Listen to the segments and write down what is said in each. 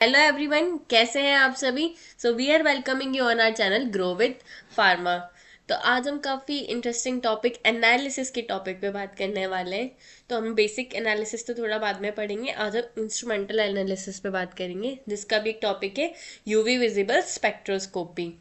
Hello everyone, कैसे हैं आप सभी। So we are welcoming you on our channel grow with pharma. तो आज हम काफ़ी इंटरेस्टिंग टॉपिक एनालिसिस के टॉपिक पे बात करने वाले हैं। तो हम बेसिक एनालिसिस तो थोड़ा बाद में पढ़ेंगे, आज हम इंस्ट्रूमेंटल एनालिसिस पे बात करेंगे, जिसका भी एक टॉपिक है यूवी विजिबल स्पेक्ट्रोस्कोपी।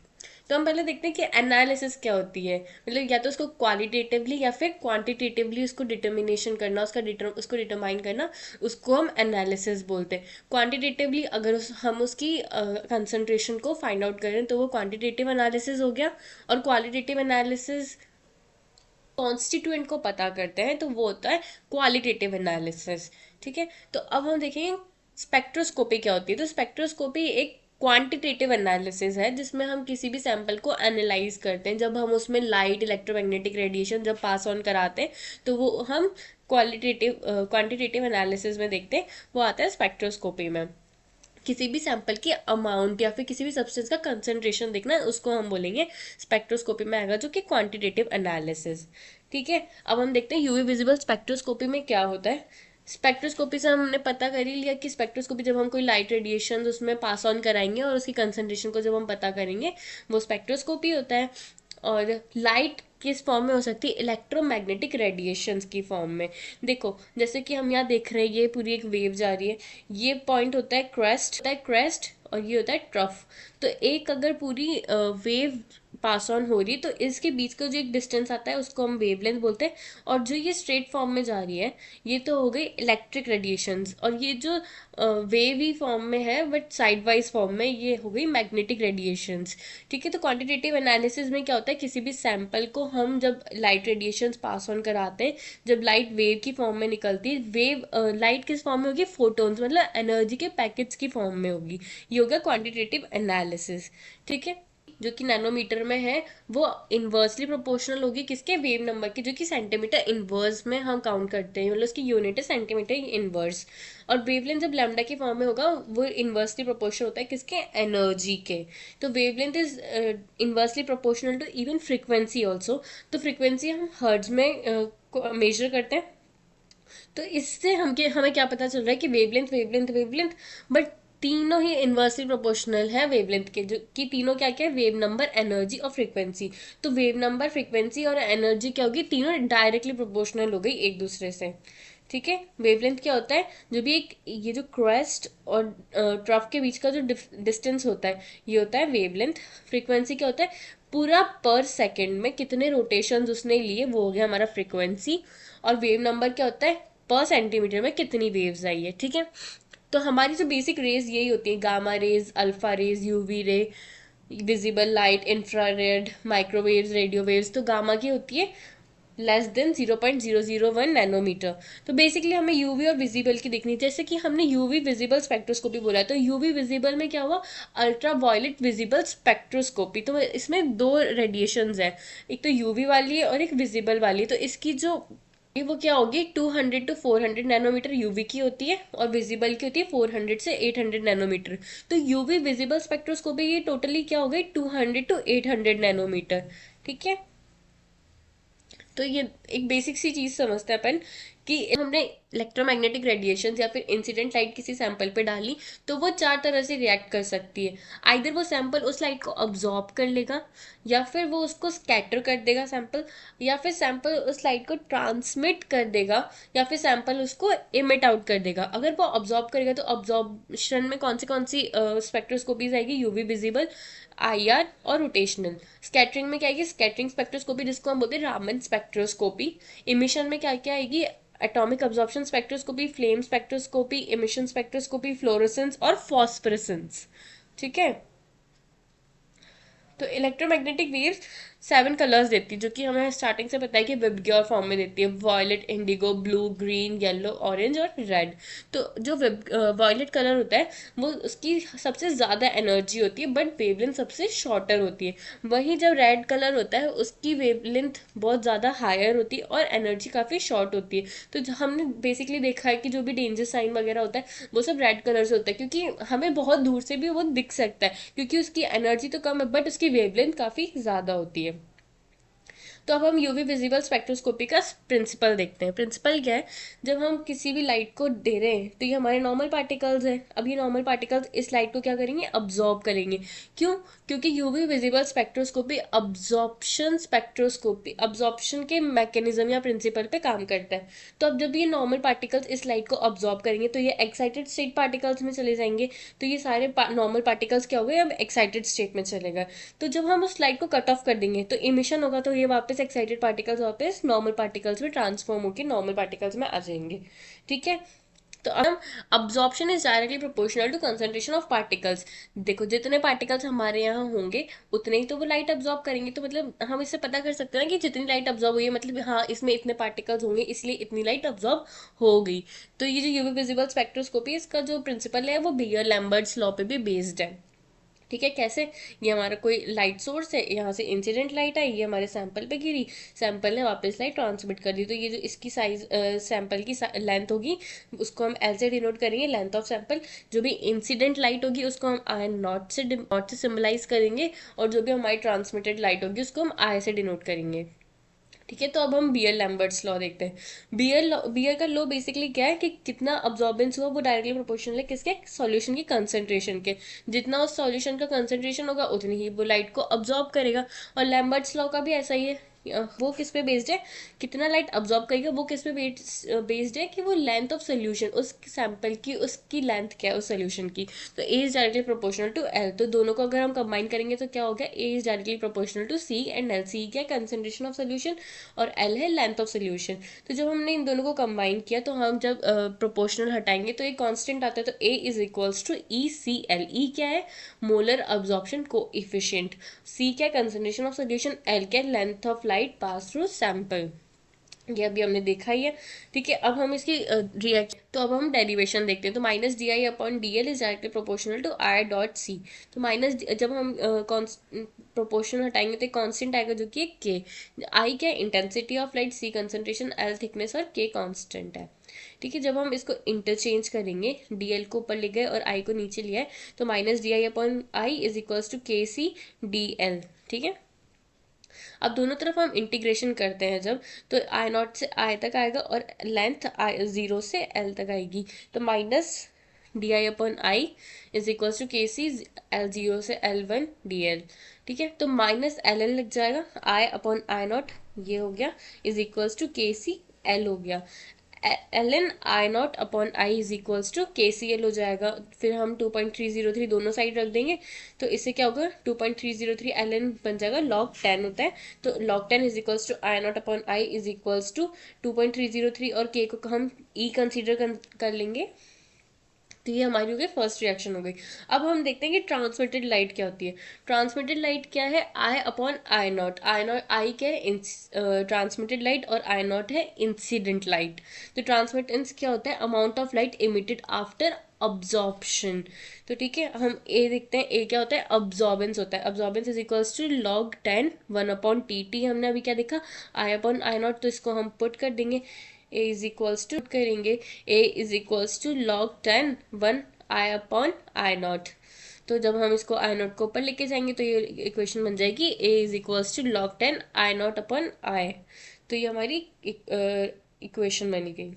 तो हम पहले देखते हैं कि एनालिसिस क्या होती है। मतलब या तो उसको क्वालिटेटिवली या फिर क्वांटिटेटिवली उसको डिटर्मिनेशन करना, उसको डिटरमाइन करना, उसको हम एनालिसिस बोलते हैं। क्वांटिटेटिवली अगर हम उसकी कंसंट्रेशन को फाइंड आउट करें तो वो क्वांटिटेटिव एनालिसिस हो गया। और क्वालिटेटिव एनालिसिस कॉन्स्टिट्यूएंट को पता करते हैं तो वो होता है क्वालिटेटिव एनालिसिस। ठीक है, तो अब हम देखेंगे स्पेक्ट्रोस्कोपी क्या होती है। तो स्पेक्ट्रोस्कोपी एक क्वांटिटेटिव एनालिसिस है जिसमें हम किसी भी सैंपल को एनालाइज करते हैं। जब हम उसमें लाइट, इलेक्ट्रोमैग्नेटिक रेडिएशन जब पास ऑन कराते हैं तो वो हम क्वांटिटेटिव एनालिसिस में देखते हैं, वो आता है स्पेक्ट्रोस्कोपी में। किसी भी सैंपल की अमाउंट या फिर किसी भी सब्सटेंस का कंसंट्रेशन देखना है उसको हम बोलेंगे स्पेक्ट्रोस्कोपी में आएगा, जो कि क्वांटिटेटिव एनालिसिस। ठीक है, अब हम देखते हैं यूवी विजिबल स्पेक्ट्रोस्कोपी में क्या होता है। स्पेक्ट्रोस्कोपी से हमने पता कर ही लिया कि स्पेक्ट्रोस्कोपी जब हम कोई लाइट रेडिएशन उसमें पास ऑन कराएंगे और उसकी कंसंट्रेशन को जब हम पता करेंगे वो स्पेक्ट्रोस्कोपी होता है। और लाइट किस फॉर्म में हो सकती है, इलेक्ट्रोमैग्नेटिक रेडिएशंस की फॉर्म में। देखो जैसे कि हम यहाँ देख रहे हैं, ये पूरी एक वेव जा रही है। ये पॉइंट होता है क्रेस्ट और ये होता है ट्रफ। तो एक अगर पूरी वेव पास ऑन हो रही है तो इसके बीच का जो एक डिस्टेंस आता है उसको हम वेवलेंथ बोलते हैं। और जो ये स्ट्रेट फॉर्म में जा रही है ये तो हो गई इलेक्ट्रिक रेडिएशंस, और ये जो वेव ही फॉर्म में है बट साइड वाइज फॉर्म में, ये हो गई मैग्नेटिक रेडिएशंस। ठीक है, तो क्वांटिटेटिव एनालिसिस में क्या होता है, किसी भी सैंपल को हम जब लाइट रेडिएशंस पास ऑन कराते हैं, जब लाइट वेव की फॉर्म में निकलती है, वेव लाइट किस फॉर्म में होगी, फोटोन्स मतलब एनर्जी के पैकेट्स की फॉर्म में होगी। ये होगा क्वांटिटेटिव एनालिसिस। ठीक है, जो कि नैनोमीटर में है, वो इन्वर्सली प्रोपोर्शनल होगी किसके, वेव नंबर की, जो कि सेंटीमीटर इनवर्स में हम काउंट करते हैं, मतलब उसकी यूनिट है सेंटीमीटर इनवर्स। और वेवलेंथ जब लैम्डा की फॉर्म में होगा वो इनवर्सली प्रोपोर्शनल होता है किसके, एनर्जी के। तो wavelength is inversely proportional to even frequency also. तो फ्रीक्वेंसी हम हर्ट्ज में मेजर करते हैं। तो इससे हमें क्या पता चल रहा है कि वेवलेंथ वेवलेंथ वेवलेंथ, बट तीनों ही इन्वर्सली प्रोपोर्शनल है वेवलेंथ के, जो कि तीनों क्या क्या है, वेव नंबर, एनर्जी और फ्रीक्वेंसी। तो वेव नंबर, फ्रीक्वेंसी और एनर्जी क्या होगी, तीनों डायरेक्टली प्रोपोर्शनल हो गई एक दूसरे से। ठीक है, वेवलेंथ क्या होता है, जो भी एक ये जो क्रेस्ट और ट्रफ के बीच का जो डिस्टेंस होता है ये होता है वेवलेंथ। फ्रीक्वेंसी क्या होता है, पूरा पर सेकंड में कितने रोटेशंस उसने लिए, वो हो गया हमारा फ्रीक्वेंसी। और वेव नंबर क्या होता है, पर सेंटीमीटर में कितनी वेव्स आई है। ठीक है, तो हमारी जो बेसिक रेज यही होती है, gamma rays, alpha rays, UV ray, visible light, infrared, microwaves, radio waves. तो गामा की होती है <0.001 नैनोमीटर। तो बेसिकली हमें यूवी और विजिबल की दिखनी, जैसे कि हमने यूवी विजिबल स्पेक्ट्रोस्कोपी बोला है, तो यूवी विजिबल में क्या हुआ, अल्ट्रा वायलेट विजिबल स्पेक्ट्रोस्कोपी। तो इसमें दो रेडिएशंस है, एक तो यूवी वाली है और एक विजिबल वाली है। तो इसकी जो वो क्या होगी, 200 to 400 नैनोमीटर यूवी की होती है और विजिबल की होती है 400 से 800 नैनोमीटर। तो यूवी विजिबल स्पेक्ट्रोस्कोपी ये टोटली क्या हो गई, 200 to 800 नैनोमीटर। ठीक है, तो ये एक बेसिक सी चीज समझते हैं अपन कि हमने इलेक्ट्रोमैग्नेटिक रेडिएशन या फिर इंसिडेंट लाइट किसी सैंपल पे डाली तो वो चार तरह से रिएक्ट कर सकती है। आइदर वो सैंपल उस लाइट को अब्जॉर्ब कर लेगा, या फिर वो उसको स्कैटर कर देगा सैंपल, या फिर सैंपल उस लाइट को ट्रांसमिट कर देगा, या फिर सैंपल उसको इमिट आउट कर देगा। अगर वो अब्जॉर्ब करेगा तो अब्जॉर्बशन में कौन सी स्पेक्ट्रोस्कोपीज आएगी, यूवी विजिबल, आईआर और रोटेशनल। स्कैटरिंग में क्या आएगी, स्कैटरिंग स्पेक्ट्रोस्कोपी जिसको हम बोलते हैं रामन स्पेक्ट्रोस्कोपी। इमिशन में क्या क्या आएगी, atomic absorption spectroscopy, flame spectroscopy, emission spectroscopy, fluorescence और फॉस्फोरेसेंस। ठीक है, तो इलेक्ट्रोमैग्नेटिक वेव्स 7 कलर्स देती है, जो कि हमें स्टार्टिंग से पता है कि विबग्योर फॉर्म में देती है, violet, indigo, blue, green, yellow, orange और रेड। तो जो वॉयलेट कलर होता है वो उसकी सबसे ज़्यादा एनर्जी होती है बट वेवलेंथ सबसे शॉर्टर होती है। वहीं जब रेड कलर होता है उसकी वेवलेंथ बहुत ज़्यादा हायर होती है और एनर्जी काफ़ी शॉर्ट होती है। तो जो हमने बेसिकली देखा है कि जो भी डेंजर साइन वगैरह होता है वो सब रेड कलर से होता है, क्योंकि हमें बहुत दूर से भी वो दिख सकता है, क्योंकि उसकी एनर्जी तो कम है बट उसकी वेवलेंथ काफ़ी ज़्यादा होती है। तो अब हम यूवी विजिबल स्पेक्ट्रोस्कोपी का प्रिंसिपल देखते हैं। प्रिंसिपल क्या है, जब हम किसी भी लाइट को दे रहे हैं तो ये हमारे नॉर्मल पार्टिकल्स हैं। अब ये नॉर्मल पार्टिकल्स इस लाइट को क्या करेंगे, अब्जॉर्ब करेंगे। क्यों? क्योंकि यूवी विजिबल स्पेक्ट्रोस्कोपी अब्जॉर्प्शन के मैकेनिज्म या प्रिंसिपल पे काम करता है। तो अब जब ये नॉर्मल पार्टिकल्स इस लाइट को अब्जॉर्ब करेंगे तो ये एक्साइटेड स्टेट पार्टिकल्स में चले जाएंगे। तो ये सारे नॉर्मल पार्टिकल्स क्या हो गए, अब एक्साइटेड स्टेट में चले गए। तो जब हम उस लाइट को कट ऑफ कर देंगे तो इमिशन होगा, तो ये वापस एक्साइटेड पार्टिकल्स वापस नॉर्मल पार्टिकल्स में ट्रांसफॉर्म होकर नॉर्मल पार्टिकल्स में आ जाएंगे। ठीक है। तो अब absorption is directly proportional to concentration of particles. देखो, जितने पार्टिकल्स हमारे यहाँ होंगे उतने ही तो वो लाइट अब्जॉर्ब करेंगे। तो मतलब हम इससे पता कर सकते हैं ना कि जितनी लाइट अब्जॉर्ब हुई है, मतलब हाँ इसमें इतने पार्टिकल्स होंगे इसलिए इतनी लाइट अब्जॉर्ब हो गई। तो ये जो यूवी विजिबल स्पेक्ट्रोस्कोपी है, इसका जो प्रिंसिपल है वो बीयर लैम्बर्ट्स लॉ पे भी बेस्ड है। ठीक है। कैसे? ये हमारा कोई लाइट सोर्स है, यहाँ से इंसिडेंट लाइट आई, ये हमारे सैंपल पे गिरी, सैंपल ने वापस लाइट ट्रांसमिट कर दी। तो ये जो इसकी साइज सैंपल की लेंथ होगी उसको हम एल से डिनोट करेंगे, लेंथ ऑफ सैंपल। जो भी इंसिडेंट लाइट होगी उसको हम आई नॉट से सिम्बलाइज करेंगे, और जो भी हमारी ट्रांसमिटेड लाइट होगी उसको हम आई से डिनोट करेंगे। ठीक है। तो अब हम बियर लैम्बर्ट्स लॉ देखते हैं। बियर का लॉ बेसिकली क्या है कि कितना अब्जॉर्बेंस हुआ वो डायरेक्टली प्रोपोर्शनल है किसके, सॉल्यूशन की कंसंट्रेशन के। जितना उस सॉल्यूशन का कंसंट्रेशन होगा उतनी ही वो लाइट को अब्जॉर्ब करेगा। और लैम्बर्ट्स लॉ का भी ऐसा ही है। वो किस पे बेस्ड है, कितना लाइट अब्जॉर्ब करेगा, वो किस पे बेस्ड है कि वो लेंथ ऑफ सोल्यूशन, उस सैंपल की उसकी लेंथ क्या है उस सोल्यूशन की। तो A is directly proportional to L. तो दोनों को अगर हम कंबाइन करेंगे तो क्या हो गया, A is directly proportional to C and L. C क्या, कंसंट्रेशन ऑफ सोल्यूशन, और एल है लेंथ ऑफ सोल्यूशन। तो जब हमने इन दोनों को कंबाइन किया तो हम जब प्रोपोर्शनल हटाएंगे तो एक कांस्टेंट आता है। तो A is equals to E C L. E क्या है, मोलर अब्जॉर्प्शन कोएफिशिएंट। सी क्या, कंसंट्रेशन ऑफ सोल्यूशन। एल क्या, length of light pass through sample. ये अभी हमने देखा ही है। ठीक है। अब हम इसकी रिएक्शन, तो अब हम डेरिवेशन देखते हैं। तो minus D I upon D L is directly proportional to I dot C. तो माइनस जब हम प्रोपोर्शन हटाएंगे तो एक कांस्टेंट आएगा जो कि के। आई क्या, intensity of light, C concentration, L thickness और के कांस्टेंट है। ठीक है। जब हम इसको इंटरचेंज करेंगे, डी एल को ऊपर ले गए और आई को नीचे लिया है, तो minus D I upon I is equals to K C D L. ठीक है। अब दोनों तरफ हम इंटीग्रेशन करते हैं जब, तो आई नॉट से आई तक आएगा और लेंथ आई जीरो से एल तक आएगी। तो minus D I upon I is equal to K C L zero से एल वन डी एल। ठीक है। तो माइनस एल एल लग जाएगा, आई अपॉन आई नॉट ये हो गया is equals to K C L हो गया। L N I not upon I is equals to K C L हो जाएगा। फिर हम 2.303 दोनों साइड रख देंगे, तो इससे क्या होगा, 2.303 एल एन बन जाएगा, लॉग 10 होता है। तो log 10 is equals to I not upon I is equals to 2.303, और के को हम ई कंसिडर कर लेंगे। तो ये हमारी हो गई फर्स्ट रिएक्शन हो गई। अब हम देखते हैं कि ट्रांसमिटेड लाइट क्या होती है। ट्रांसमिटेड लाइट क्या है, आई अपॉन आई नॉट। आई क्या है, ट्रांसमिटेड लाइट, और आई नॉट है इंसिडेंट लाइट। तो ट्रांसमिटेंस क्या होता है, amount of light emitted after absorption. तो ठीक है, हम ए देखते हैं। ए क्या होता है, अब्जॉर्बेंस होता है। Absorbance is equals to log 10 1 upon T. T हमने अभी क्या देखा, आई अपॉन आई नॉट, तो इसको हम पुट कर देंगे। ए इज इक्वल्स टू करेंगे, A is equals to log 10 1 I upon I naught. तो जब हम इसको आई नॉट को ऊपर लेके जाएंगे तो ये इक्वेशन बन जाएगी A is equals to log 10 I not upon I. तो ये हमारी इक्वेशन बनी गई।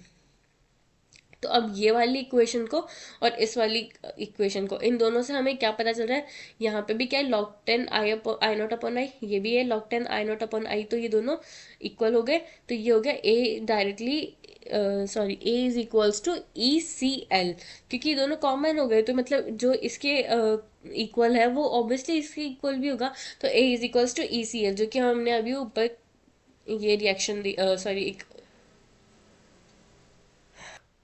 तो अब ये वाली इक्वेशन को और इस वाली इक्वेशन को, इन दोनों से हमें क्या पता चल रहा है, यहाँ पे भी क्या है, लॉग 10 आई नॉट अपॉन आई, ये भी है log 10 I not upon I. तो ये दोनों इक्वल हो गए। तो ये हो गया A directly A is equals to E C L, क्योंकि ये दोनों कॉमन हो गए। तो मतलब जो इसके इक्वल है वो ऑब्वियसली इसके इक्वल भी होगा। तो A is equals to E C L, जो कि हमने अभी ऊपर ये रिएक्शन दी, सॉरी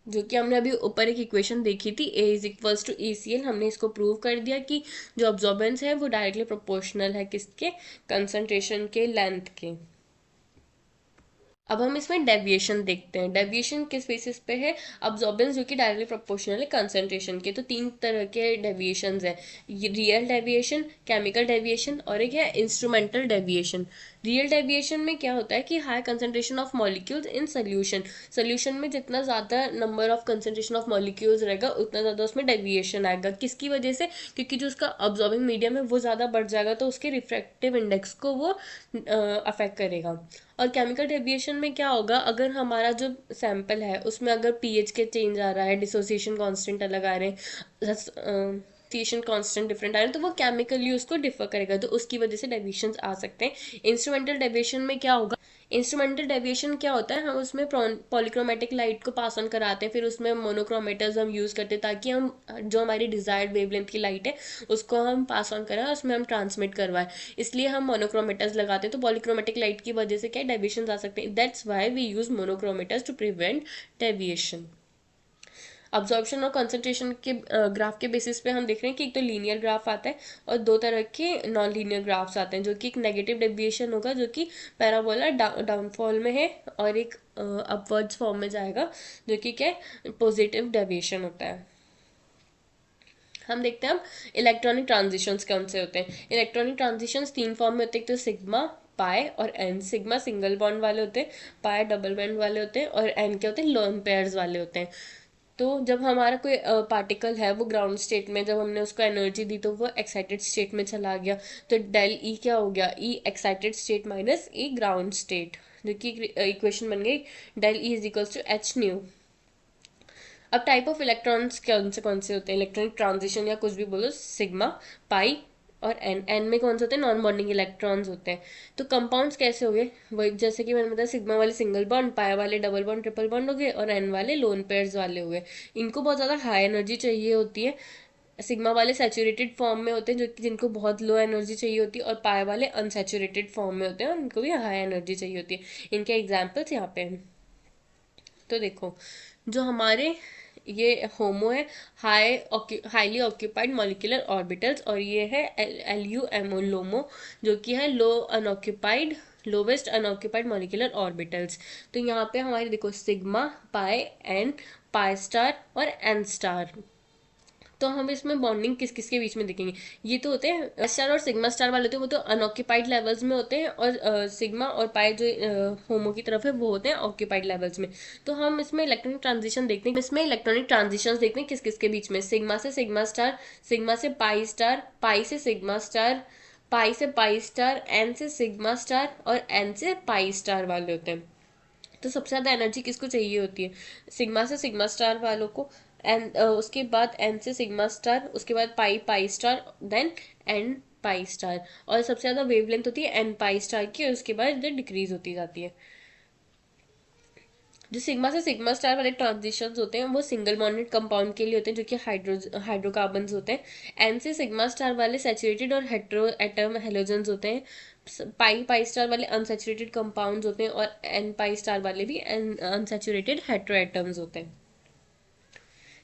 जो कि हमने अभी ऊपर एक इक्वेशन देखी थी, A is equals to E C L. हमने इसको प्रूव कर दिया कि जो अब्जॉर्बेंस है वो डायरेक्टली प्रोपोर्शनल है किसके, कंसंट्रेशन के, लेंथ के। अब हम इसमें डेविएशन देखते हैं। डेविएशन किस बेसिस पे है, अब्जॉर्बेंस जो कि डायरेक्टली प्रोपोर्शनल है कंसंट्रेशन के। तो 3 तरह के डेविएशंस है, रियल डेविएशन, केमिकल डेविएशन और एक है इंस्ट्रूमेंटल डेविएशन। रियल डेविएशन में क्या होता है कि high concentration of molecules in solution, solution में जितना ज़्यादा number of concentration of molecules रहेगा उतना ज़्यादा उसमें डेविएशन आएगा। किसकी वजह से? क्योंकि जो उसका ऑब्जॉर्बिंग मीडियम है वो ज़्यादा बढ़ जाएगा तो उसके रिफ्रैक्टिव इंडेक्स को वो अफेक्ट करेगा। और केमिकल डेविएशन में क्या होगा, अगर हमारा जो सैंपल है उसमें अगर पीएच के चेंज आ रहा है, डिसोसिएशन कांस्टेंट अलग आ रहे हैं, डिफरेंशिएशन कांस्टेंट डिफरेंट आ रहे हैं, तो वो केमिकली उसको डिफर करेगा, तो उसकी वजह से डेविएशन आ सकते हैं। इंस्ट्रूमेंटल डेविएशन में क्या होगा, इंस्ट्रूमेंटल डेविएशन क्या होता है, हम उसमें पॉलीक्रोमेटिक लाइट को पास ऑन कराते हैं, फिर उसमें मोनोक्रोमेटर्स हम यूज़ करते हैं ताकि हम जो हमारी डिजायर्ड वेवलेंथ की लाइट है उसको हम पास ऑन करें, उसमें हम ट्रांसमिट करवाएं, इसलिए हम मोनोक्रोमेटर्स लगाते हैं। तो पॉलीक्रोमेटिक लाइट की वजह से क्या डेविएशन आ सकते हैं, that's why we use monochromators to prevent deviation. Absorption और कंसंट्रेशन के ग्राफ के बेसिस पे हम देख रहे हैं कि एक तो लीनियर ग्राफ आता है और दो तरह के नॉन लीनियर ग्राफ्स आते हैं, जो कि एक नेगेटिव डेविएशन होगा जो कि पैराबोला डाउनफॉल में है, और एक अपवर्ड्स फॉर्म में जाएगा जो कि क्या है, पॉजिटिव डेविएशन होता है। हम देखते हैं अब इलेक्ट्रॉनिक ट्रांजिशंस कौन से होते हैं। इलेक्ट्रॉनिक ट्रांजिशंस तीन फॉर्म में होते हैं, एक तो सिग्मा, पाई और एन। सिग्मा सिंगल बॉन्ड वाले होते हैं, पाई डबल बॉन्ड वाले होते हैं, और एन क्या होते हैं, लोन पेयर्स वाले होते हैं। तो जब हमारा कोई पार्टिकल है वो ग्राउंड स्टेट में, जब हमने उसको एनर्जी दी तो वो एक्साइटेड स्टेट में चला गया, तो डेल ई क्या हो गया, E excited state minus E ground state, जो कि इक्वेशन बन गई del E is equals to H nu. अब टाइप ऑफ इलेक्ट्रॉन्स कौन से होते हैं, इलेक्ट्रॉनिक ट्रांजिशन या कुछ भी बोलो, सिग्मा, पाई और एन। एन में कौन से होते हैं, नॉन बॉन्डिंग इलेक्ट्रॉन्स होते हैं। तो कंपाउंड्स कैसे हो गए, वही जैसे कि मैंने बताया, सिग्मा वाले सिंगल बॉन्ड, पाई वाले डबल बॉन्ड ट्रिपल बॉन्ड हो गए, और एन वाले लोन पेयर्स वाले हो गए। इनको बहुत ज़्यादा हाई एनर्जी चाहिए होती है। सिग्मा वाले सैचुरेटेड फॉर्म में होते हैं जो कि जिनको बहुत लो एनर्जी चाहिए होती है, और पाई वाले अनसैचुरेटेड फॉर्म में होते हैं और उनको भी हाई एनर्जी चाहिए होती है। इनके एग्जाम्पल्स यहाँ पे हैं। तो देखो, जो हमारे ये होमो है, हाईली ऑक्यूपाइड मॉलिक्यूलर ऑर्बिटल्स, और ये है एल यू एमओ लोमो, जो कि है low unoccupied, lowest unoccupied molecular orbitals. तो यहाँ पे हमारे देखो sigma, pi, N, pi star और एन स्टार। तो हम इसमें बॉन्डिंग किस किस के बीच में देखेंगे, ये तो होते हैं स्टार और सिग्मा स्टार वाले होते हैं, वो तो अनऑक्यूपाइड लेवल्स में होते हैं, और सिग्मा और पाई जो होमो की तरफ है वो होते हैं ऑक्यूपाइड लेवल्स में। तो हम इसमें इलेक्ट्रॉनिक ट्रांजिशन देखते हैं, इसमें इलेक्ट्रॉनिक ट्रांजिशन देखते हैं किस किस के बीच में, सिग्मा से सिग्मा स्टार, सिग्मा से पाई स्टार, पाई से सिग्मा स्टार, पाई से पाई स्टार, एन से सिग्मा स्टार और एन से पाई स्टार वाले होते हैं। तो सबसे ज़्यादा एनर्जी किसको चाहिए होती है, सिग्मा से सिग्मा स्टार वालों को, एन उसके बाद एन से सिग्मा स्टार, उसके बाद pi pi star, then N pi star, और सबसे ज़्यादा वेवलेंथ होती है एन पाई स्टार की, और उसके बाद डिक्रीज होती जाती है। जो सिग्मा से सिग्मा स्टार वाले ट्रांजिशंस होते हैं वो सिंगल बॉन्डेड कंपाउंड के लिए होते हैं जो कि हाइड्रोकार्बन्स होते हैं। एन से सिग्मा स्टार वाले सैचुरेटेड और हेट्रो एटम हेलोजन्स होते हैं। पाई पाई स्टार वाले अनसैचुरेटेड कंपाउंड्स होते हैं, और एन पाई स्टार वाले भी अनसैचुरेटेड हेट्रो एटम्स होते हैं।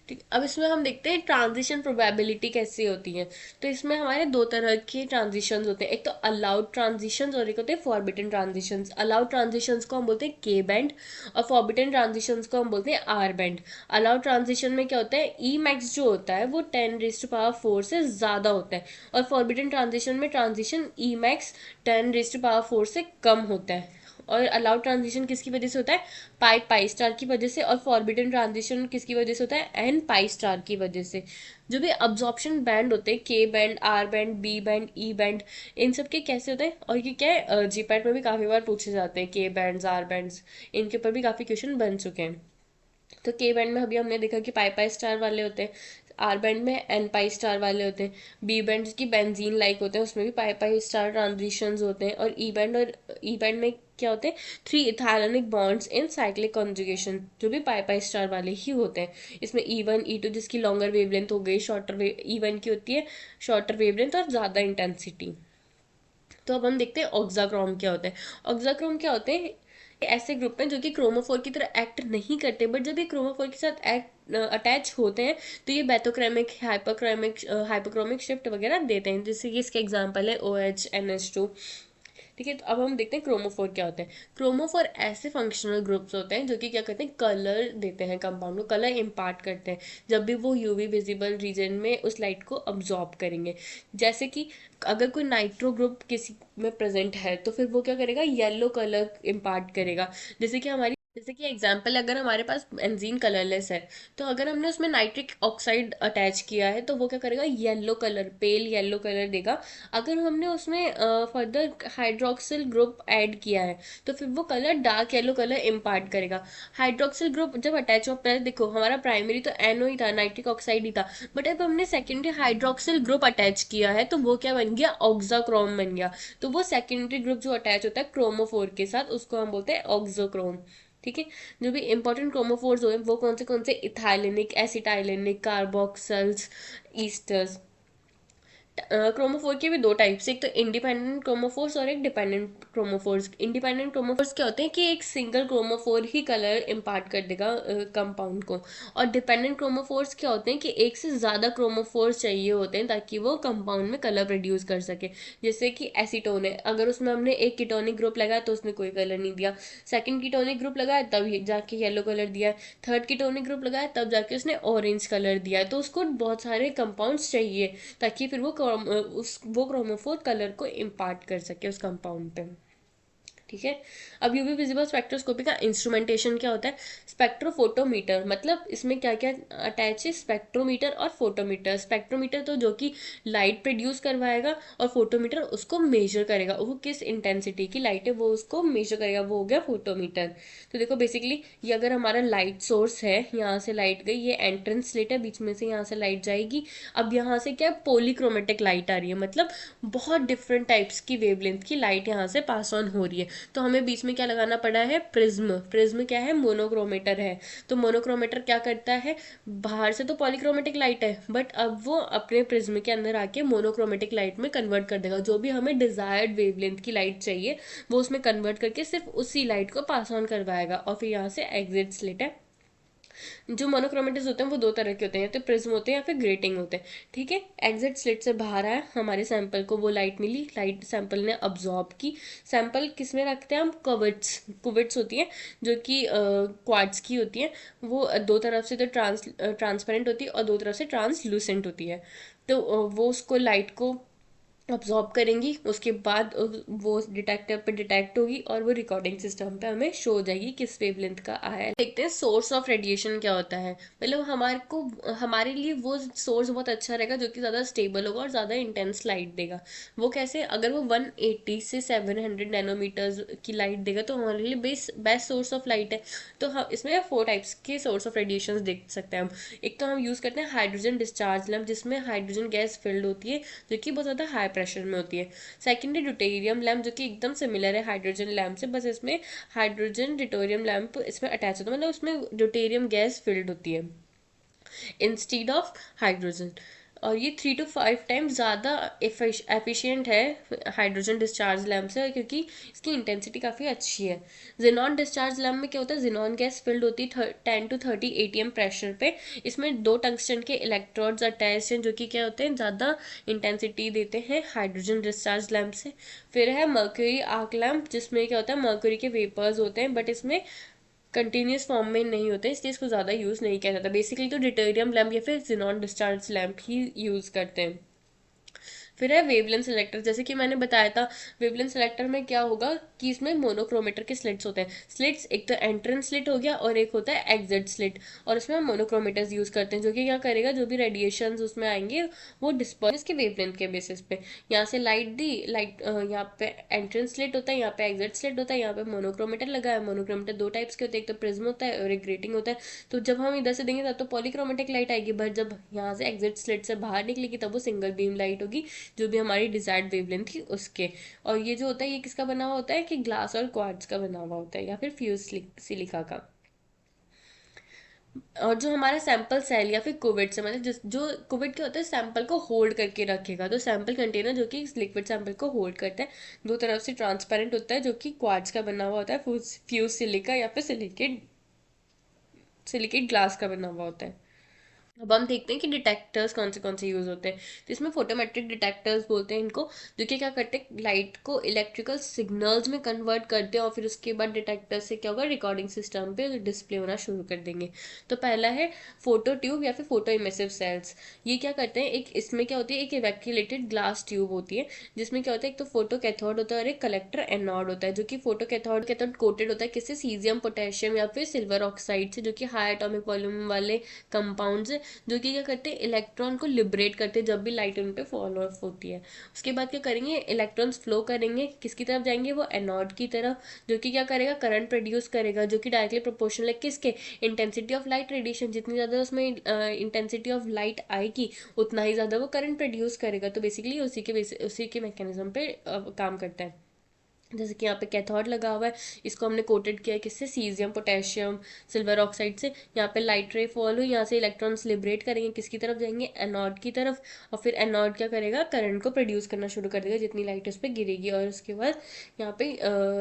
ठीक, अब इसमें हम देखते हैं ट्रांजिशन प्रोबेबिलिटी कैसी होती है। तो इसमें हमारे दो तरह के ट्रांजिशंस होते हैं, एक तो अलाउड ट्रांजिशंस और एक होते हैं फॉरबिडन ट्रांजिशंस। अलाउड ट्रांजिशंस को हम बोलते हैं के बैंड, और फॉरबिडन ट्रांजिशंस को हम बोलते हैं आर बैंड। अलाउड ट्रांजिशन में क्या होता है, ई मैक्स जो होता है वो 10⁻⁴ से ज़्यादा होता है, और फॉरबिडन ट्रांजिशन में ट्रांजिशन ई मैक्स 10⁻⁴ से कम होता है। और अलाउड ट्रांजिशन किसकी वजह से होता है, पाई पाई स्टार की वजह से, और फॉरबिडन ट्रांजिशन किसकी वजह से होता है, एन पाई स्टार की वजह से। जो भी अब्जॉर्प्शन बैंड होते हैं, K band, R band, B band, E band, इन सब के कैसे होते हैं, और ये क्या है जीपैट में भी काफ़ी बार पूछे जाते हैं, के बैंड्स, आर बैंड्स, इनके ऊपर भी काफ़ी क्वेश्चन बन चुके हैं। तो के बैंड में अभी हमने देखा कि पाई पाई स्टार वाले होते हैं, आर बैंड में एन पाई स्टार वाले होते हैं, बी बैंड की बेंजीन लाइक होते हैं उसमें भी पाई पाई स्टार ट्रांजिशंस होते हैं, और ई बैंड में क्या होते हैं, 3 इथैलोनिक बॉन्ड्स इन साइक्लिक कॉन्जुगेशन, जो भी पाई पाई स्टार वाले ही होते हैं। इसमें E1 E2 जिसकी लॉन्गर वेवलेंथ हो गई, शॉर्टर E1 की होती है शॉर्टर वेवलेंथ और ज़्यादा इंटेंसिटी। तो अब हम देखते हैं ऑक्साक्रोम क्या होता है। ऑक्साक्रोम क्या होते हैं, ऐसे ग्रुप हैं जो कि क्रोमोफोर की तरह एक्ट नहीं करते, बट जब ये क्रोमोफोर के साथ एक्ट अटैच होते हैं तो ये बेथोक्रोमिक, हाइपोक्रोमिक शिफ्ट वगैरह देते हैं, जैसे कि इसके एग्जांपल है OH NH2। ठीक है, तो अब हम देखते हैं क्रोमोफोर क्या होते हैं। क्रोमोफोर ऐसे फंक्शनल ग्रुप्स होते हैं जो कि क्या करते हैं, कलर देते हैं कंपाउंड को, कलर इम्पार्ट करते हैं जब भी वो यूवी विजिबल रीजन में उस लाइट को अब्जॉर्ब करेंगे। जैसे कि अगर कोई नाइट्रो ग्रुप किसी में प्रेजेंट है तो फिर वो क्या करेगा, येलो कलर इम्पार्ट करेगा। जैसे कि एग्जाम्पल, अगर हमारे पास बेंजीन कलरलेस है तो अगर हमने उसमें नाइट्रिक ऑक्साइड अटैच किया है तो वो क्या करेगा, yellow colour, pale yellow colour देगा। अगर हमने उसमें फर्दर हाइड्रोक्सिल ग्रुप ऐड किया है तो फिर वो colour dark yellow colour impart करेगा। हाइड्रोक्सिल ग्रुप जब अटैच हुआ, पहले देखो हमारा प्राइमरी तो एनओ ही था, नाइट्रिक ऑक्साइड ही था, बट अब हमने सेकेंडरी हाइड्रोक्सिल ग्रुप अटैच किया है तो वो क्या बन गया, ऑक्साक्रोम बन गया। तो वो सेकेंडरी ग्रुप जो अटैच होता है क्रोमोफोर के साथ उसको हम बोलते हैं ऑक्सोक्रोम। ठीक है, जो भी इंपॉर्टेंट क्रोमोफोर्स हुए वो कौन से इथाइलेनिक, एसिटाइलेनिक, कार्बोक्सल्स, ईस्टर्स। क्रोमोफोर के भी दो टाइप्स, एक तो इंडिपेंडेंट क्रोमोफोर्स और एक डिपेंडेंट क्रोमोफोर्स। इंडिपेंडेंट क्रोमोफोर्स क्या होते हैं कि एक सिंगल क्रोमोफोर ही कलर इम्पार्ट कर देगा कंपाउंड को। और डिपेंडेंट क्रोमोफोर्स क्या होते हैं कि एक से ज़्यादा क्रोमोफोर्स चाहिए होते हैं ताकि वो कंपाउंड में कलर प्रोड्यूस कर सके। जैसे कि एसीटोन है, अगर उसमें हमने एक कीटोनिक ग्रुप लगाया तो उसने कोई कलर नहीं दिया, सेकंड कीटोनिक ग्रुप लगाया तब जाके येलो कलर दिया है, थर्ड कीटोनिक ग्रुप लगाया तब जाके उसने ऑरेंज कलर दिया है। तो उसको बहुत सारे कंपाउंड्स चाहिए ताकि फिर वो क्रोमोफोर कलर को इम्पार्ट कर सके उस कंपाउंड पे। ठीक है, अब यूवी विजिबल स्पेक्ट्रोस्कोपी का इंस्ट्रूमेंटेशन क्या होता है, स्पेक्ट्रोफोटोमीटर। मतलब इसमें क्या क्या अटैच है, स्पेक्ट्रोमीटर और फोटोमीटर। स्पेक्ट्रोमीटर तो जो कि लाइट प्रोड्यूस करवाएगा और फोटोमीटर उसको मेजर करेगा, वो किस इंटेंसिटी की लाइट है वो उसको मेजर करेगा, वो हो गया फोटोमीटर। तो देखो बेसिकली ये अगर हमारा लाइट सोर्स है, यहाँ से लाइट गई, ये एंट्रेंस स्लिट है, बीच में से यहाँ से लाइट जाएगी। अब यहाँ से क्या पॉलीक्रोमेटिक लाइट आ रही है, मतलब बहुत डिफरेंट टाइप्स की वेवलेंथ की लाइट यहाँ से पास ऑन हो रही है। तो हमें बीच में क्या लगाना पड़ा है, प्रिज्म। प्रिज्म क्या है, मोनोक्रोमेटर है। तो मोनोक्रोमेटर क्या करता है, बाहर से तो पॉलीक्रोमेटिक लाइट है बट अब वो अपने प्रिज्म के अंदर आके मोनोक्रोमेटिक लाइट में कन्वर्ट कर देगा। जो भी हमें डिजायर्ड वेवलेंथ की लाइट चाहिए वो उसमें कन्वर्ट करके सिर्फ उसी लाइट को पास ऑन करवाएगा। और फिर यहाँ से एग्जिट स्लिट है। जो मोनोक्रोमेटिस होते हैं वो दो तरह के होते हैं, या तो प्रिज्म होते हैं या फिर ग्रेटिंग होते हैं। ठीक है, एग्जिट स्लिट से बाहर आया, हमारे सैंपल को वो लाइट मिली, लाइट सैंपल ने अब्जॉर्ब की। सैंपल किस में रखते हैं हम, कुविट्स। कुविट्स होती है जो कि क्वार्ट्ज की होती है। वो दो तरफ से तो ट्रांसपेरेंट होती है और दो तरफ से ट्रांसलूसेंट होती है। तो वो उसको लाइट को अब्जॉर्ब करेंगी, उसके बाद वो डिटेक्टर पे डिटेक्ट होगी और वो रिकॉर्डिंग सिस्टम पे हमें शो हो जाएगी किस वेवलेंथ का आया है। देखते हैं सोर्स ऑफ रेडिएशन क्या होता है। मतलब हमारे लिए वो सोर्स बहुत अच्छा रहेगा जो कि ज़्यादा स्टेबल होगा और ज़्यादा इंटेंस लाइट देगा। वो कैसे, अगर वो 180 से 700 नैनोमीटर्स की लाइट देगा तो हमारे लिए बेस्ट सोर्स ऑफ लाइट है। तो हम इसमें 4 टाइप्स के सोर्स ऑफ रेडिएशन देख सकते हैं हम। एक तो हम यूज़ करते हैं हाइड्रोजन डिस्चार्ज लैम्प, जिसमें हाइड्रोजन गैस फिल्ड होती है जो कि बहुत ज़्यादा हाई प्रेशर में होती है। सेकेंडरी ड्यूटेरियम लैम्प जो कि एकदम सिमिलर है हाइड्रोजन लैम्प से, बस इसमें हाइड्रोजन ड्यूटेरियम लैम्प इसमें अटैच होता है, मतलब उसमें ड्यूटेरियम गैस फिल्ड होती है इंस्टीड ऑफ हाइड्रोजन। और ये 3 to 5 टाइम्स ज़्यादा एफिशिएंट है हाइड्रोजन डिस्चार्ज लैम्प से, क्योंकि इसकी इंटेंसिटी काफ़ी अच्छी है। जिनॉन डिस्चार्ज लैम्प में क्या होता है, जिनॉन गैस फिल्ड होती है 10 to 30 ATM प्रेशर पे। इसमें दो टंगस्टन के इलेक्ट्रोड्स अटैच हैं जो कि क्या होते हैं, ज़्यादा इंटेंसिटी देते हैं हाइड्रोजन डिस्चार्ज लैम्प से। फिर है मर्क्यूरी आर्क लैम्प, जिसमें क्या होता है, मर्क्यूरी के वेपर्स होते हैं बट इसमें कंटिन्यूस फॉर्म में नहीं होते, इसलिए इसको ज़्यादा यूज़ नहीं किया जाता। बेसिकली तो ड्यूटेरियम लैम्प या फिर जिनॉन डिस्चार्ज लैम्प ही यूज़ करते हैं। फिर है वेवलेंथ सेलेक्टर, जैसे कि मैंने बताया था वेवलेंथ सेलेक्टर में क्या होगा कि इसमें मोनोक्रोमेटर के स्लिट्स होते हैं। स्लिट्स एक तो एंट्रेंस स्लिट हो गया और एक होता है एग्जिट स्लिट, और इसमें हम मोनोक्रोमेटर्स यूज करते हैं जो कि क्या करेगा, जो भी रेडिएशन उसमें आएंगे वो डिस्पर्स के वेवलेंथ के बेसिस पे। यहाँ से लाइट दी, लाइट यहाँ पे एंट्रेंस स्लिट होता है, यहाँ पे एग्जिट स्लिट होता है, यहाँ पे मोनोक्रोमेटर लगा है। मोनोक्रोमेटर दो टाइप्स के होते हैं, एक तो प्रिज्म होता है और एक ग्रेटिंग होता है। तो जब हम इधर से देंगे तब तो पॉलीक्रोमेटिक लाइट आएगी, बट जब यहाँ से एग्जिट स्लिट से बाहर निकलेगी तब वो सिंगल बीम लाइट होगी जो भी हमारी डिजायर्ड वेवलेंथ थी उसके। और ये जो होता है ये किसका बना हुआ होता है कि ग्लास और क्वार्ट्ज का बना हुआ होता है या फिर फ्यूज सिलिका का। और जो हमारा सैंपल सेल या फिर कुवेट से, मतलब जो कुवेट क्या होता है, सैंपल को होल्ड करके रखेगा। तो सैंपल कंटेनर जो कि लिक्विड सैंपल को होल्ड करता है, दो तरफ से ट्रांसपेरेंट होता है जो कि क्वार्ट्ज का बना हुआ होता है, फ्यूज सिलिका या फिर सिलिकेट सिलिकेट ग्लास का बना हुआ होता है। अब हम देखते हैं कि डिटेक्टर्स कौन से यूज़ होते हैं। तो इसमें फोटोमेट्रिक डिटेक्टर्स बोलते हैं इनको, जो कि क्या करते हैं, लाइट को इलेक्ट्रिकल सिग्नल्स में कन्वर्ट करते हैं और फिर उसके बाद डिटेक्टर से क्या होगा, रिकॉर्डिंग सिस्टम पे डिस्प्ले होना शुरू कर देंगे। तो पहला है फोटो ट्यूब या फिर फोटो इमिसिव सेल्स। ये क्या करते हैं, एक इसमें क्या होती है, एक इवैक्यूलेटेड ग्लास ट्यूब होती है, जिसमें क्या होता है, एक तो फोटो कैथोड होता है और एक कलेक्टर एनोड होता है। जो कि फोटो कैथोड कैथोड कोटेड होता है किससे, सीजियम, पोटेशियम या फिर सिल्वर ऑक्साइड से, जो कि हाई एटॉमिक वॉल्यूम वाले कंपाउंड्स, जो कि क्या करते हैं, इलेक्ट्रॉन को लिबरेट करते हैं जब भी लाइट उन पे फॉल ऑफ होती है। उसके बाद क्या करेंगे, इलेक्ट्रॉन्स फ्लो करेंगे, किसकी तरफ जाएंगे, वो एनोड की तरफ, जो कि क्या करेगा, करंट प्रोड्यूस करेगा, जो कि डायरेक्टली प्रोपोर्शनल है किसके, इंटेंसिटी ऑफ लाइट रेडिएशन। जितनी ज़्यादा उसमें इंटेंसिटी ऑफ लाइट आएगी उतना ही ज़्यादा वो करंट प्रोड्यूस करेगा। तो बेसिकली उसी के मैकेनिज्म पे काम करता है। जैसे कि यहाँ पे कैथोड लगा हुआ है, इसको हमने कोटेड किया है किससे, सीजियम, पोटेशियम, सिल्वर ऑक्साइड से। यहाँ पे लाइट रे फॉल हुई, यहाँ से इलेक्ट्रॉन्स लिबरेट करेंगे, किसकी तरफ जाएंगे, एनोड की तरफ, और फिर एनोड क्या करेगा, करंट को प्रोड्यूस करना शुरू कर देगा जितनी लाइट उस पर गिरेगी। और उसके बाद यहाँ पे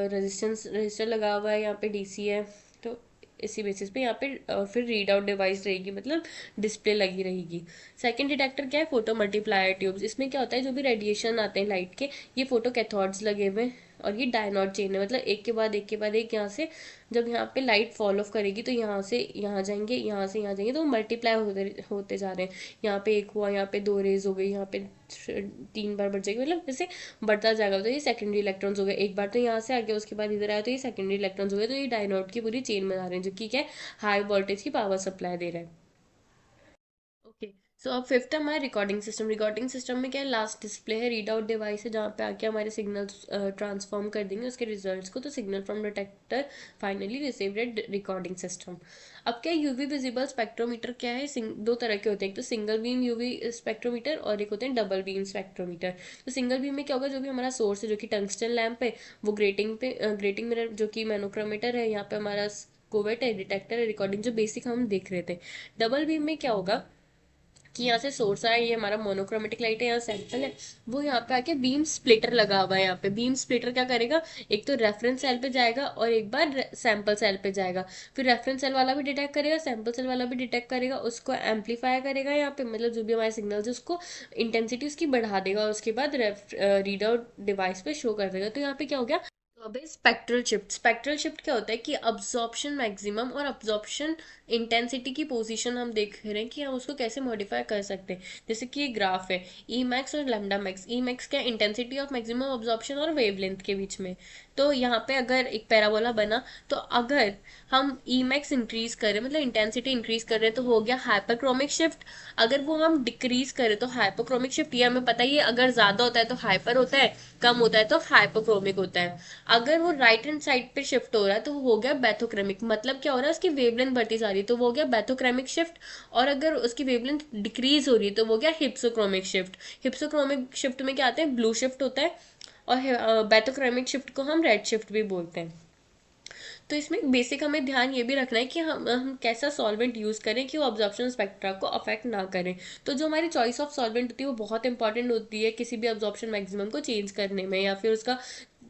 रजिस्टर लगा हुआ है, यहाँ पे डीसी है। तो इसी बेसिस पे यहाँ पे फिर रीड आउट डिवाइस रहेगी, मतलब डिस्प्ले लगी रहेगी। सेकंड डिटेक्टर क्या है, फोटो मल्टीप्लायर ट्यूब्स। इसमें क्या होता है, जो भी रेडिएशन आते हैं लाइट के, ये फोटो कैथोड्स लगे हुए हैं और ये डायनोड चेन है, मतलब एक के बाद एक के बाद एक, यहाँ से जब यहाँ पे लाइट फॉल ऑफ करेगी तो यहाँ से यहाँ जाएंगे, यहाँ से यहाँ जाएंगे, तो मल्टीप्लाई होते होते जा रहे हैं। यहाँ पे एक हुआ, यहाँ पे दो रेज हो गई, यहाँ पे तीन बार बढ़ जाएगी, मतलब जैसे बढ़ता जाएगा। तो ये सेकेंडरी इलेक्ट्रॉन्स हो गए, एक बार तो यहाँ से आ गया, उसके बाद इधर आया तो ये सेकेंडरी इलेक्ट्रॉन्स हो गए। तो ये डायनोड की पूरी चेन बना रहे हैं, जो कि क्या है, हाई वोल्टेज की पावर सप्लाई दे रहा है। ओके। सो अब फिफ्थ हमारा रिकॉर्डिंग सिस्टम। रिकॉर्डिंग सिस्टम में क्या है, लास्ट डिस्प्ले है, रीड आउट डिवाइस है, जहाँ पे आके हमारे सिग्नल्स ट्रांसफॉर्म कर देंगे उसके रिजल्ट्स को। तो signal from detector finally received at recording system. अब क्या, यूवी विजिबल स्पेक्ट्रोमीटर क्या है, दो तरह के होते हैं, एक तो सिंगल बीम यूवी स्पेक्ट्रोमीटर और एक होते हैं डबल बीम स्पेक्ट्रोमीटर। तो सिंगल बीम में क्या होगा, जो भी हमारा सोर्स है, जो कि टंगस्टन लैम्प है, वो ग्रेटिंग मिरर, जो कि मोनोक्रोमीटर है, यहाँ पे हमारा कोवेट है, डिटेक्टर है, रिकॉर्डिंग, जो बेसिक हम देख रहे थे। डबल बीम में क्या होगा कि यहाँ से सोर्स आया, ये हमारा मोनोक्रोमेटिक लाइट है, यहाँ सैंपल है, वो यहाँ पे आके बीम स्प्लिटर लगा हुआ है। यहाँ पे बीम स्प्लिटर क्या करेगा, एक तो रेफरेंस सेल पे जाएगा और एक बार सैंपल सेल पे जाएगा। फिर रेफरेंस सेल वाला भी डिटेक्ट करेगा, सैंपल सेल वाला भी डिटेक्ट करेगा, उसको एम्पलीफाई करेगा यहाँ पे, मतलब जो भी हमारे सिग्नल्स है उसको इंटेंसिटी उसकी बढ़ा देगा, उसके बाद रीड आउट डिवाइस पे शो कर देगा। तो यहाँ पे क्या हो गया, तो अब स्पेक्ट्रल शिफ्ट। स्पेक्ट्रल शिफ्ट क्या होता है कि अब्जॉर्प्शन मैक्सिमम और अब्जॉर्प्शन इंटेंसिटी की पोजीशन हम देख रहे हैं कि हम उसको कैसे मॉडिफाई कर सकते हैं। जैसे कि ये ग्राफ है, ई मैक्स और लैम्डा मैक्स। ई मैक्स क्या, इंटेंसिटी ऑफ मैक्सिमम अब्जॉर्प्शन और वेवलेंथ के बीच में। तो यहाँ पे अगर एक पैराबोला बना, तो अगर हम ई मैक्स इंक्रीज करें, मतलब इंटेंसिटी इंक्रीज कर रहे हैं, तो हो गया हाइपरक्रोमिक शिफ्ट। अगर वो हम डिक्रीज करें तो हाइपोक्रोमिक शिफ्ट। ये हमें पता ही है, अगर ज्यादा होता है तो हाइपर होता है, कम होता है तो हाइपोक्रोमिक होता है। अगर वो राइट हैंड साइड पे शिफ्ट हो रहा है तो वो हो गया बैथोक्रेमिक। मतलब क्या हो रहा है, उसकी वेवलेंथ बढ़ती जा रही है, तो वो हो गया बैथोक्रेमिक शिफ्ट। और अगर उसकी वेवलेंथ डिक्रीज हो रही है तो वो गया हिप्सोक्रोमिक शिफ्ट। हिप्सोक्रोमिक शिफ्ट में क्या आते हैं, ब्लू शिफ्ट होता है, और बैथोक्रेमिक शिफ्ट को हम रेड शिफ्ट भी बोलते हैं। तो इसमें बेसिक हमें ध्यान ये भी रखना है कि हम कैसा सॉल्वेंट यूज़ करें कि वो अब्जॉर्प्शन स्पेक्ट्रा को अफेक्ट ना करें। तो जो हमारी चॉइस ऑफ सॉल्वेंट होती है वो बहुत इंपॉर्टेंट होती है किसी भी अब्जॉर्प्शन मैक्सिमम को चेंज करने में, या फिर उसका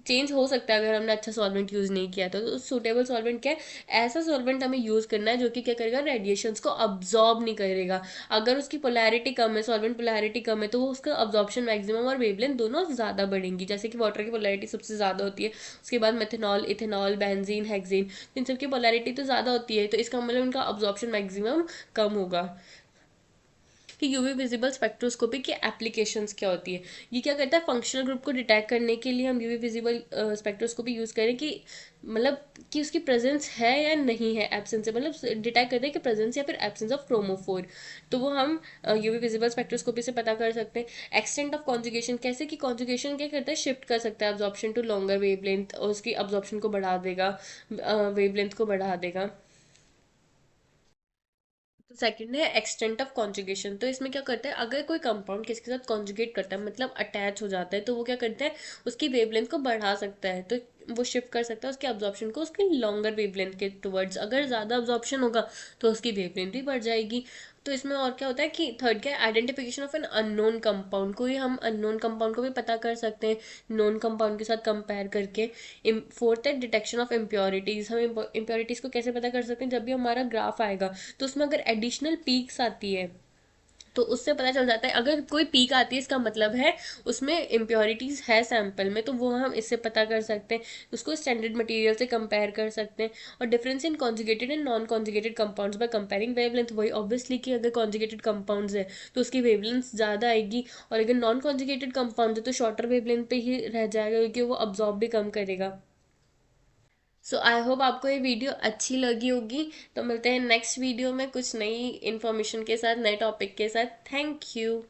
चेंज हो सकता है अगर हमने अच्छा सॉल्वेंट यूज़ नहीं किया। तो सूटेबल सॉल्वेंट क्या है, ऐसा सॉल्वेंट हमें यूज़ करना है जो कि क्या करेगा, रेडिएशंस को अब्जॉर्ब नहीं करेगा। अगर उसकी पोलैरिटी कम है, सॉल्वेंट पोलैरिटी कम है, तो वो उसका अब्जॉर्प्शन मैक्सिमम और वेवलेंथ दोनों ज़्यादा बढ़ेंगी। जैसे कि वाटर की पोलैरिटी सबसे ज़्यादा होती है, उसके बाद मेथनॉल, इथेनॉल, बेंजीन, हेक्सेन, इन सब की पोलैरिटी तो ज़्यादा होती है, तो इसका मतलब उनका अब्जॉर्प्शन मैक्सिमम कम होगा। कि यूवी विजिबल स्पेक्ट्रोस्कोपी की एप्लीकेशंस क्या होती है। ये क्या करता है, फंक्शनल ग्रुप को डिटेक्ट करने के लिए हम यूवी विजिबल स्पेक्ट्रोस्कोपी यूज़ करें कि मतलब कि उसकी प्रेजेंस है या नहीं है, एब्सेंस है, मतलब डिटेक्ट करते हैं कि प्रेजेंस या फिर एब्सेंस ऑफ क्रोमोफोर। तो वो हम यूवी विजिबल स्पेक्ट्रोस्कोपी से पता कर सकते हैं। एक्सटेंट ऑफ कॉन्जुगेशन, कैसे कि कॉन्जुगेशन क्या करता है, शिफ्ट कर सकता है अब्जॉर्प्शन टू लॉन्गर वेवलेंथ, और उसकी अब्जॉर्प्शन को बढ़ा देगा, वेवलेंथ को बढ़ा देगा। तो सेकंड है एक्सटेंट ऑफ कॉन्जुगेशन। तो इसमें क्या करता है, अगर कोई कंपाउंड किसके साथ कॉन्जुगेट करता है, मतलब अटैच हो जाता है, तो वो क्या करता है, उसकी वेवलेंथ को बढ़ा सकता है। तो वो शिफ्ट कर सकता है उसके अब्जॉर्प्शन को उसके लॉन्गर वेवलेंथ के टुवर्ड्स। अगर ज़्यादा अब्जॉर्प्शन होगा तो उसकी वेवलेंथ भी बढ़ जाएगी। तो इसमें और क्या होता है कि थर्ड क्या है, identification of an unknown compound. कोई हम अननोन कंपाउंड को भी पता कर सकते हैं नोन कंपाउंड के साथ कंपेयर करके। फोर्थ है डिटेक्शन ऑफ इम्प्योरिटीज। हम इम्प्योरिटीज को कैसे पता कर सकते हैं, जब भी हमारा ग्राफ आएगा तो उसमें अगर एडिशनल पीक्स आती है तो उससे पता चल जाता है। अगर कोई पीक आती है इसका मतलब है उसमें इम्प्योरिटीज है सैंपल में, तो वो हम इससे पता कर सकते हैं। उसको स्टैंडर्ड मटेरियल से कंपेयर कर सकते हैं। और difference in conjugated and non conjugated compounds by comparing wavelength. वही ऑब्वियसली कि अगर कॉन्जुगेटेड कंपाउंड्स है तो उसकी वेवलेंथ ज़्यादा आएगी, और अगर नॉन कॉन्जुगेटेड कंपाउंड है तो शॉर्टर वेवलेंथ पे ही रह जाएगा क्योंकि वो अब्जॉर्ब भी कम करेगा। सो आई होप आपको ये वीडियो अच्छी लगी होगी। तो मिलते हैं नेक्स्ट वीडियो में कुछ नई इन्फॉर्मेशन के साथ, नए टॉपिक के साथ। Thank you.